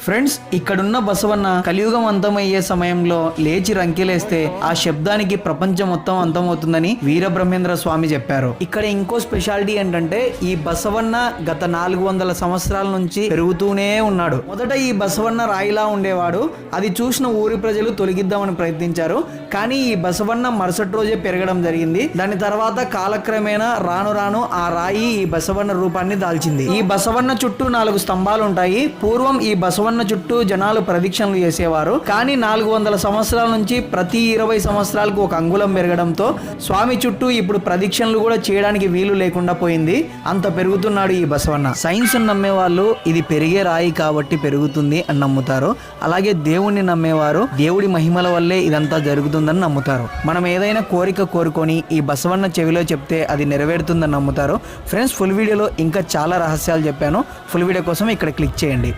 Friends, ఇక్కడున్న బసవన్న కలియుగం అంతమయ్యే సమయంలో లేచి రంకెలేస్తే ఆ శబ్దానికి ప్రపంచం మొత్తం అంతమవుతుందని వీరబ్రహ్మేంద్ర స్వామి చెప్పారు. ఇక్కడ ఇంకో స్పెషాలిటీ ఏంటంటే ఈ బసవన్న గత 400 సంవత్సరాల నుంచి పెరుగుతూనే ఉన్నాడు. మొదట ఈ బసవన్న రాయిలా ఉండేవాడు. అది చూసిన ఊరి ప్రజలు తొలగిద్దామని ప్రయత్నించారు. కానీ ఈ బసవన్న మరుసటి రోజే పెరగడం జరిగింది. దాని తర్వాత కాలక్రమేణా రాను రాను ఆ రాయి ఈ బసవన్న రూపాన్ని దాల్చింది. ఈ బసవన్న చుట్టూ 4 స్తంభాలు ఉంటాయి. పూర్వం ఈ బసవన్న చుట్టూ జనాలు ప్రదక్షిణలు చేసేవారు. కానీ 400 సంవత్సరాల నుంచి ప్రతి 20 సంవత్సరాలకు ఒక అంగుళం పెరగడంతో స్వామి చుట్టూ ఇప్పుడు ప్రదక్షిణలు కూడా చేయడానికి వీలు లేకుండా పోయింది. అంత పెరుగుతున్నాడు ఈ బసవన్న. సైన్స్ నమ్మే వాళ్ళు ఇది పెరిగే రాయి కాబట్టి పెరుగుతుంది అని నమ్ముతారు. అలాగే దేవుణ్ణి నమ్మేవారు దేవుడి మహిమల వల్లే ఇదంతా జరుగుతుందని నమ్ముతారు. మనం ఏదైనా కోరిక కోరుకొని ఈ బసవన్న చెవిలో చెప్తే అది నెరవేరుతుందని నమ్ముతారు. ఫ్రెండ్స్, ఫుల్ వీడియోలో ఇంకా చాలా రహస్యాలు చెప్పాను. ఫుల్ వీడియో కోసం ఇక్కడ క్లిక్ చేయండి.